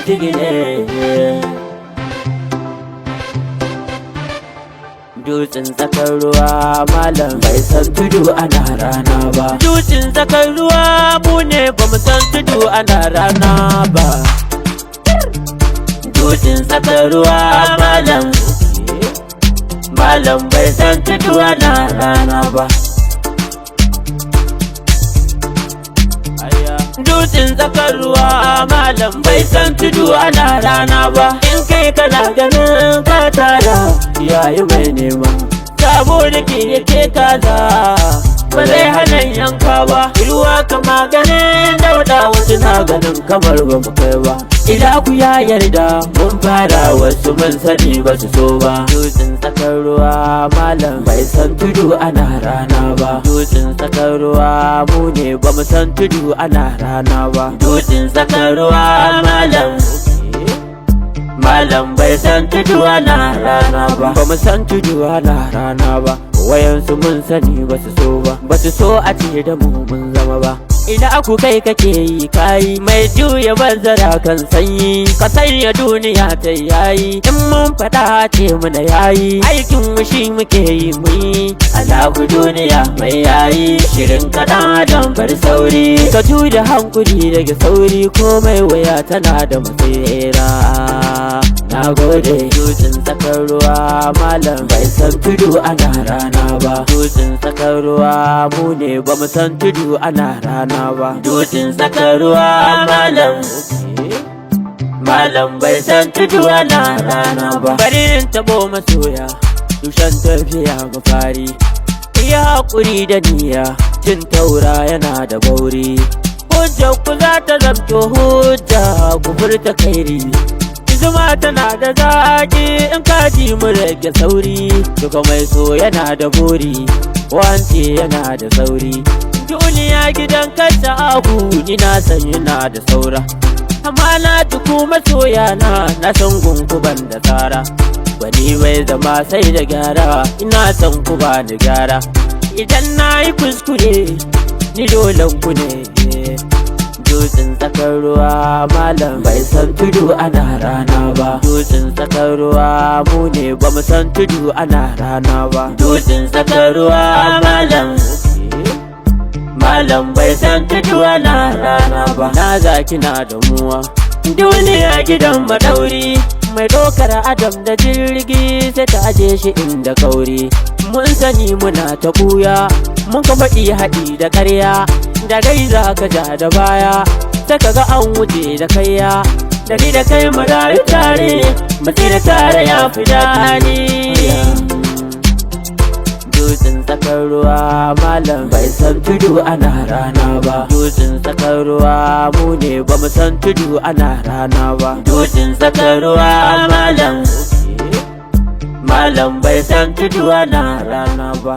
tiggi ne. Dutsen tsakar ruwa malam bai san tudu ana rana ba. Dutsen tsakar ruwa mu ne bamu san tudu ana rana ba. Dutsen tsakar ruwa malam bai san tudu ana rana ba. Dutsen tsakar ruwa malam bai san tudu ana rana ba. In kai kana ganin ka tara yayi mai nema, sabo da ke yake kaza ba zai hana yanka ba. Ruwa kama ganin dauda wasu na ganin kamar ba mu kai ba. Ila ku ya yarda mun fara wasu mun sani ba su so ba. Dutsen tsakar ruwa malam bai san tudu ana rana ba. Dutsen tsakar ruwa mu ne ba mu san tudu ana rana ba. Dutsen tsakar ruwa malam bai san tudu ana rana ba. Ba mu san tudu ana rana ba. Wayansu mun sani ba su so ba. Ba su so a ce da mu mun zama ba. Ina aku kai kake yi kayi mai juya banzara kan sanyi. Ka sanya duniya ta yayi, in mun faɗa ce muna yayi. Aikin mu shi muke yi muyi, Allahu duniya mai yayi. Shirin kaɗan adam bar sauri, ka juya hankuri daga sauri. Komai waya tana da matsera. Na gode. Dutsen tsakar ruwa malam bai san tudu ana rana ba. Dutsen tsakar ruwa mu ne ba mu san tudu ana rana ba. Dutsen tsakar ruwa malam bai san tudu ana rana ba. Bari in tabo masoya tushen tafiya mafari. Iya haƙuri da niyya, cin taura yana da bauri. Hujjar ku za ta zamto hujja, ku furta kairi. Zuma tana da zaki in kaji mu rage sauri. Duka mai so yana da buri, wance yana da sauri. Duniya gidan kasa abu ni na san yana da saura. Amma na tuku masoya na san gunku ban da tsara. Wani bai zama sai da gyara, ina san ku ba da gyara. Idan na yi kuskure ni dolen ku ne. Dutsen tsakar ruwa malam bai san tudu ana rana ba. Dutsen tsakar ruwa mu ne ba mu san tudu ana rana ba. Dutsen tsakar ruwa malam bai san tudu ana rana ba. Na zaki na damuwa duniya gidan madauri. Mai dokar adam da jirgi sai ta aje shi inda kauri. Mun sani muna ta buya, mun ka faɗi haɗi da ƙarya. Da gai za ka ja da baya, sai ka ga an wuce da kaiya. Da ni da kai mu rayu tare, mu tsira tare ya fi daɗi. Dutsen tsakar ruwa malam bai san tudu ana rana ba. Dutsen tsakar ruwa mu ne ba mu san tudu ana rana ba. Dutsen tsakar ruwa malam bai san tudu ana rana ba.